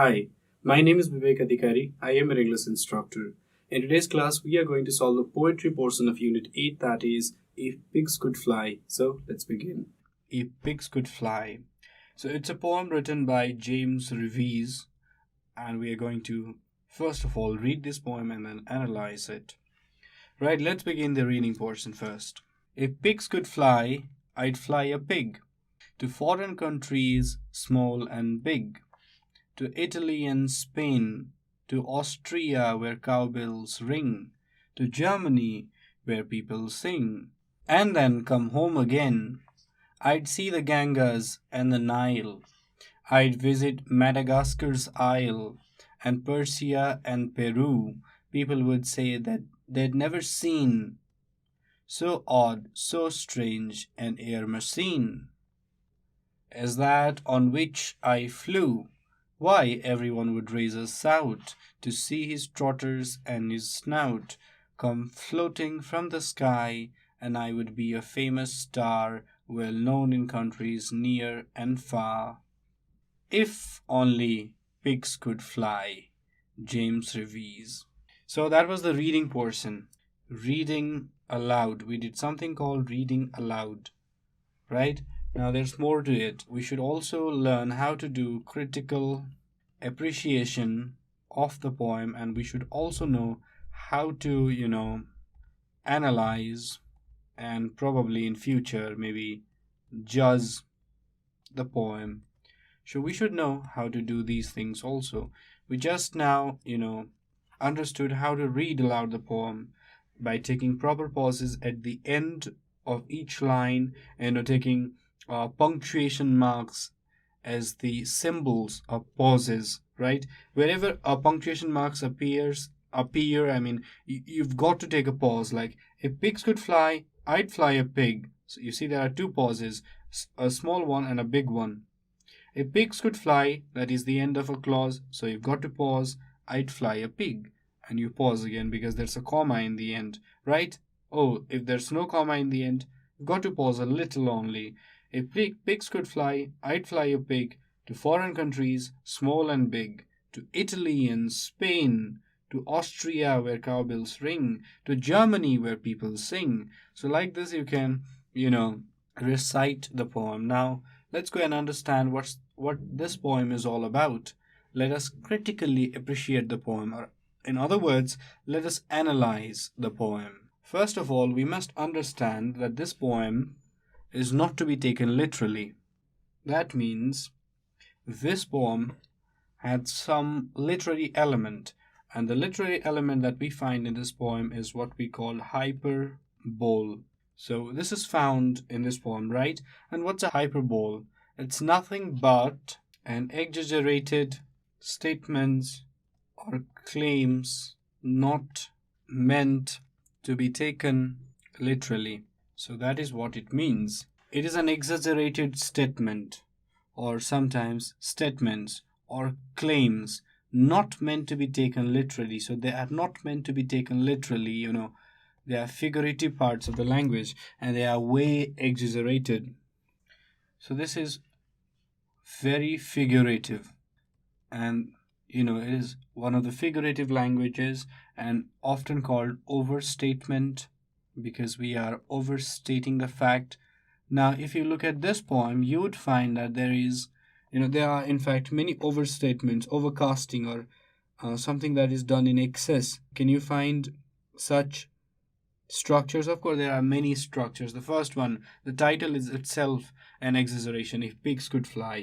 Hi, my name is Bibek Adhikari. I am an English instructor. In today's class, we are going to solve the poetry portion of Unit 8, that is, If Pigs Could Fly. So, let's begin. If Pigs Could Fly. So, it's a poem written by James Reeves, and we are going to, first of all, read this poem and then analyze it. Right, let's begin the reading portion first. If pigs could fly, I'd fly a pig to foreign countries, small and big, to Italy and Spain, to Austria where cowbells ring, to Germany where people sing, and then come home again. I'd see the Ganges and the Nile. I'd visit Madagascar's isle and Persia and Peru. People would say that they'd never seen so odd, so strange an air machine as that on which I flew. Why, everyone would raise a shout to see his trotters and his snout come floating from the sky, and I would be a famous star, well known in countries near and far. If only pigs could fly. James Reeves. So that was the reading portion. Reading aloud. We did something called reading aloud, right? Now there's more to it. We should also learn how to do critical appreciation of the poem, and we should also know how to, analyze and probably in future maybe judge the poem. So we should know how to do these things also. We just now, understood how to read aloud the poem by taking proper pauses at the end of each line and taking punctuation marks as the symbols of pauses, right? Wherever a punctuation marks appear, you've got to take a pause. Like, if pigs could fly, I'd fly a pig. So you see there are two pauses, a small one and a big one. If pigs could fly, that is the end of a clause, so you've got to pause, I'd fly a pig. And you pause again because there's a comma in the end, right? Oh, if there's no comma in the end, you've got to pause a little only. If pigs could fly, I'd fly a pig to foreign countries, small and big, to Italy and Spain, to Austria where cowbells ring, to Germany where people sing. So like this you can, recite the poem. Now, let's go and understand what this poem is all about. Let us critically appreciate the poem, or in other words, let us analyze the poem. First of all, we must understand that this poem is not to be taken literally. That means this poem had some literary element, and the literary element that we find in this poem is what we call hyperbole. So this is found in this poem, right? And what's a hyperbole? It's nothing but an exaggerated statements or claims not meant to be taken literally. So that is what it means. It is an exaggerated statement, or sometimes statements or claims not meant to be taken literally. So they are not meant to be taken literally, They are figurative parts of the language and they are way exaggerated. So this is very figurative, and it is one of the figurative languages and often called overstatement because we are overstating the fact. Now, if you look at this poem, you would find that there are in fact many overstatements, overcasting, or something that is done in excess. Can you find such structures? Of course, there are many structures. The first one, the title is itself an exaggeration. If pigs could fly,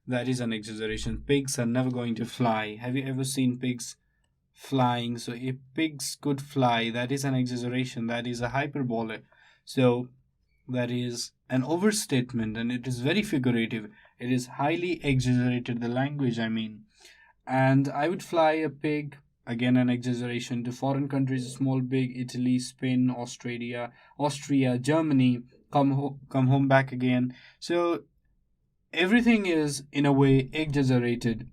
that is an exaggeration. Pigs are never going to fly. Have you ever seen pigs flying? So if pigs could fly, that is an exaggeration. That is a hyperbole. So that is an overstatement, and it is very figurative. It is highly exaggerated, the language, And I would fly a pig, again an exaggeration, to foreign countries, small, big, Italy, Spain, Austria, Germany, come home back again. So everything is in a way exaggerated.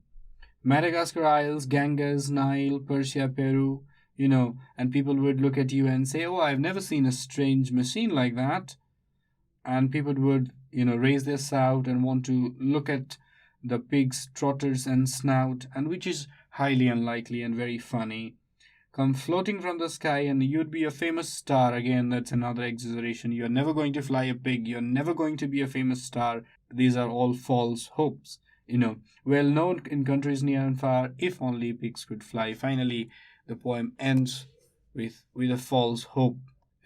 Madagascar Isles, Ganges, Nile, Persia, Peru, and people would look at you and say, oh, I've never seen a strange machine like that. And people would, raise their shout and want to look at the pig's trotters and snout, and which is highly unlikely and very funny, come floating from the sky and you'd be a famous star. Again, that's another exaggeration. You're never going to fly a pig. You're never going to be a famous star. These are all false hopes. Well known in countries near and far, if only pigs could fly. Finally, the poem ends with a false hope.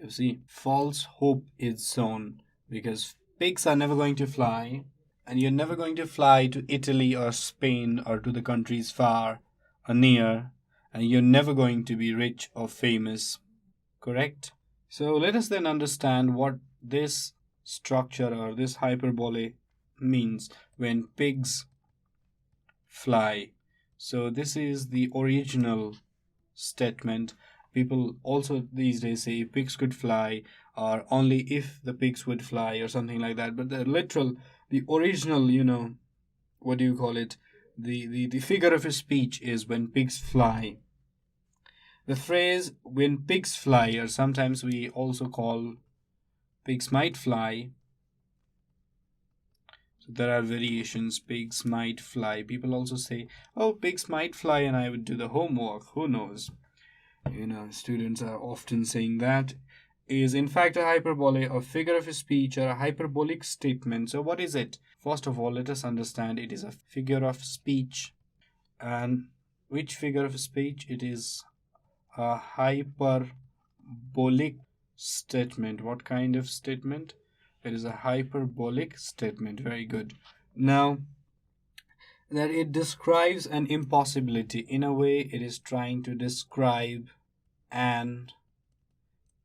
You see, false hope is sown because pigs are never going to fly, and you're never going to fly to Italy or Spain or to the countries far or near, and you're never going to be rich or famous. Correct? So let us then understand what this structure or this hyperbole means when pigs fly. So this is the original statement. People also these days say pigs could fly, or only if the pigs would fly, or something like that. But the original, what do you call it? The figure of speech is when pigs fly. The phrase when pigs fly, or sometimes we also call pigs might fly. So there are variations. Pigs might fly. People also say, oh, pigs might fly and I would do the homework. Who knows? Students are often saying that is in fact a hyperbole, a figure of speech, or a hyperbolic statement. So what is it? First of all, let us understand it is a figure of speech. And which figure of speech? It is a hyperbolic statement. What kind of statement? It is a hyperbolic statement. Very good. Now, that it describes an impossibility. In a way, it is trying to describe an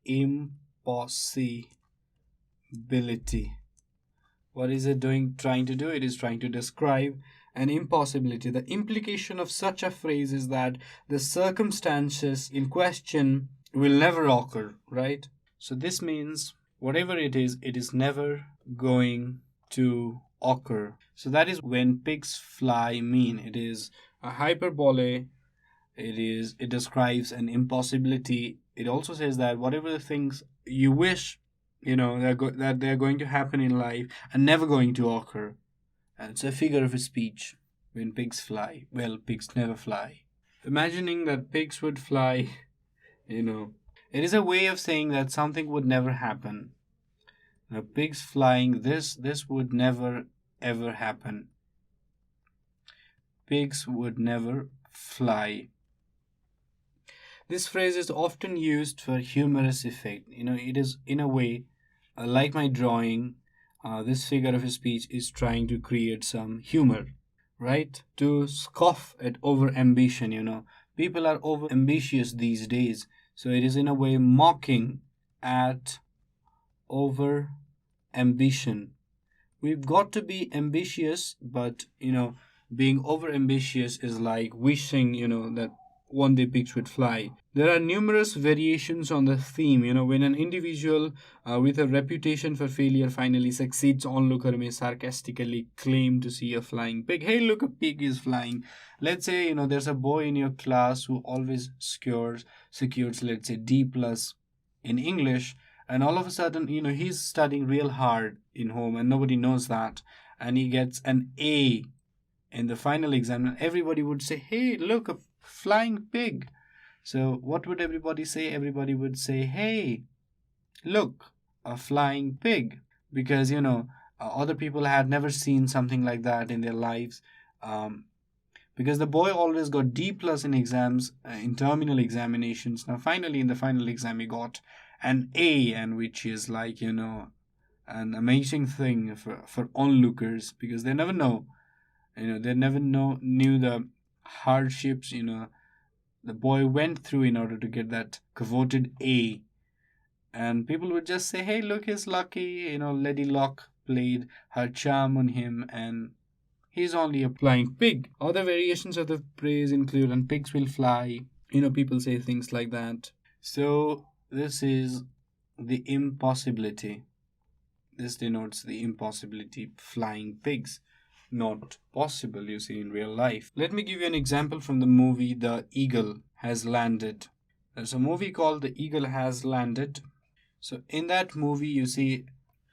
impossibility. What is it trying to do? It is trying to describe an impossibility. The implication of such a phrase is that the circumstances in question will never occur, right? So this means whatever it is never going to occur. So that is when pigs fly mean. It is a hyperbole. It describes an impossibility. It also says that whatever the things you wish, that they're going to happen in life are never going to occur. And it's a figure of speech when pigs fly. Well, pigs never fly. Imagining that pigs would fly, it is a way of saying that something would never happen. Now, pigs flying, this would never ever happen. Pigs would never fly. This phrase is often used for humorous effect. It is in a way like my drawing. This figure of speech is trying to create some humor, right? To scoff at over ambition. People are over ambitious these days. So it is in a way mocking at over ambition. We've got to be ambitious, but being over ambitious is like wishing that one day pigs would fly. There are numerous variations on the theme. When an individual with a reputation for failure finally succeeds, onlooker may sarcastically claim to see a flying pig. Hey, look, a pig is flying. Let's say there's a boy in your class who always secures let's say D plus in English, and all of a sudden he's studying real hard in home and nobody knows that, and he gets an A in the final exam, and everybody would say, hey, look, a flying pig. So what would everybody say? Everybody would say, hey, look, a flying pig. Because other people had never seen something like that in their lives. Because the boy always got D plus in exams, in terminal examinations. Now finally in the final exam he got an A, and which is like an amazing thing for onlookers, because they never know. They never knew the hardships the boy went through in order to get that coveted A. And people would just say, hey, look, he's lucky. Lady Luck played her charm on him and he's only a flying pig. Other variations of the phrase include, and pigs will fly. People say things like that. So this is the impossibility. This denotes the impossibility. Flying pigs. Not possible, you see, in real life. Let me give you an example from the movie The Eagle Has Landed. There's a movie called The Eagle Has Landed. So in that movie, you see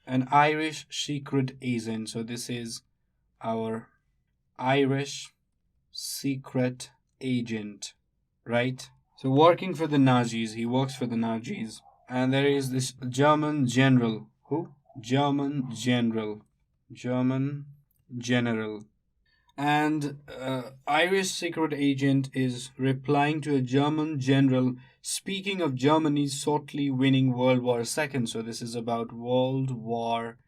an Irish secret agent. So this is our Irish secret agent, right? So working for the Nazis, he works for the Nazis. And there is this German general. Who? German general. German general. And Irish secret agent is replying to a German general speaking of Germany shortly winning World War II. So this is about World War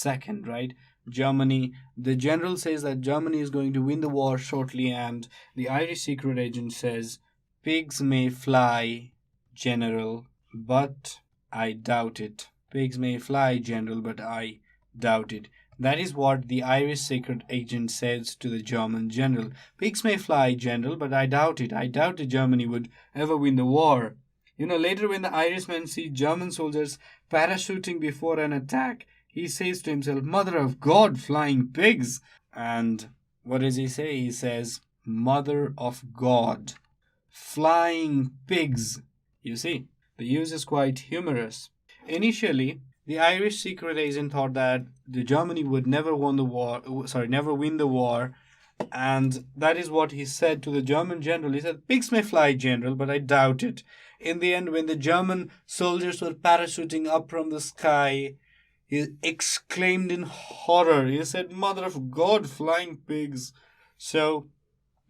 II, right? Germany, the general says that Germany is going to win the war shortly, and the Irish secret agent says, "Pigs may fly, General, but I doubt it. Pigs may fly, General, but I doubt it." That is what the Irish secret agent says to the German general. "Pigs may fly, General, but I doubt it. I doubt that Germany would ever win the war." Later when the Irishman sees German soldiers parachuting before an attack, he says to himself, "Mother of God, flying pigs." And what does he say? He says, "Mother of God, flying pigs." You see, the use is quite humorous. Initially, the Irish secret agent thought that the Germany would never win the war, and that is what he said to the German general. He said, "Pigs may fly, General, but I doubt it." In the end, when the German soldiers were parachuting up from the sky, he exclaimed in horror. He said, "Mother of God, flying pigs." So,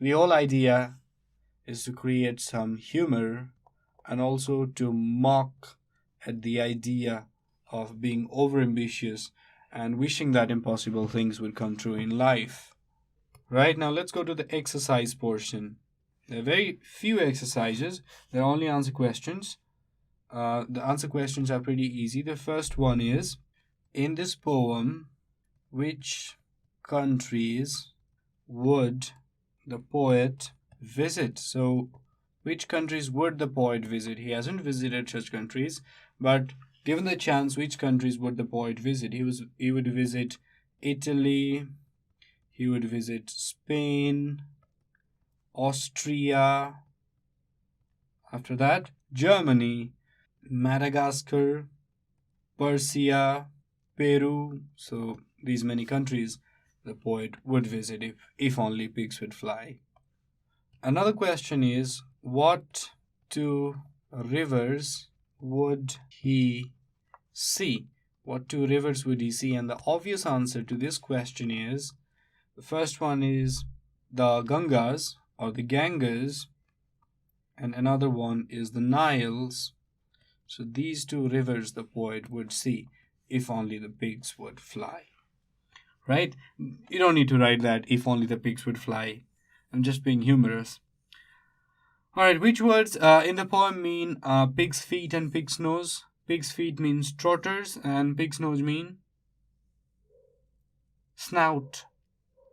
the whole idea is to create some humor and also to mock at the idea of being overambitious and wishing that impossible things would come true in life. Right, now let's go to the exercise portion. There are very few exercises. They're only answer questions. The answer questions are pretty easy. The first one is, in this poem, which countries would the poet visit? So, which countries would the poet visit? He hasn't visited such countries, but given the chance, which countries would the poet visit? He would visit Italy, he would visit Spain, Austria, after that, Germany, Madagascar, Persia, Peru. So these many countries the poet would visit if only pigs would fly. Another question is, what two rivers would he see? What two rivers would he see? And the obvious answer to this question is, the first one is the Gangas or the Ganges, and another one is the Niles. So these two rivers the poet would see if only the pigs would fly. Right? You don't need to write that, "if only the pigs would fly." I'm just being humorous. Alright, which words in the poem mean pig's feet and pig's nose? Pig's feet means trotters and pig's nose mean snout.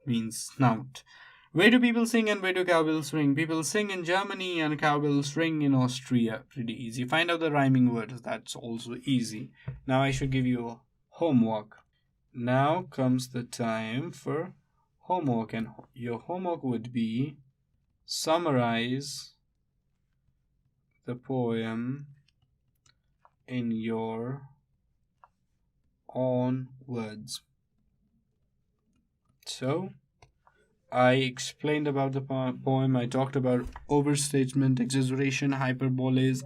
Means snout. Where do people sing and where do cowbells ring? People sing in Germany and cowbells ring in Austria. Pretty easy. Find out the rhyming words. That's also easy. Now I should give you homework. Now comes the time for homework, and your homework would be summarize the poem in your own words. So, I explained about the poem. I talked about overstatement, exaggeration, hyperboles,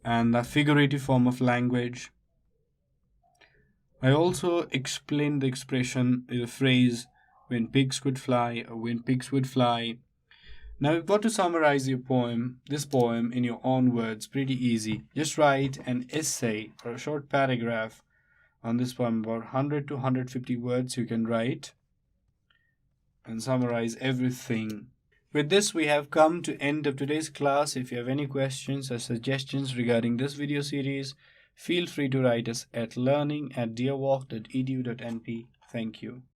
and the figurative form of language. I also explained the expression, the phrase, "when pigs could fly" or "when pigs would fly." Now you've got to summarize this poem in your own words. Pretty easy. Just write an essay or a short paragraph on this poem, about 100 to 150 words you can write, and summarize everything. With this, we have come to end of today's class. If you have any questions or suggestions regarding this video series, feel free to write us at learning@deerwalk.edu.np. Thank you.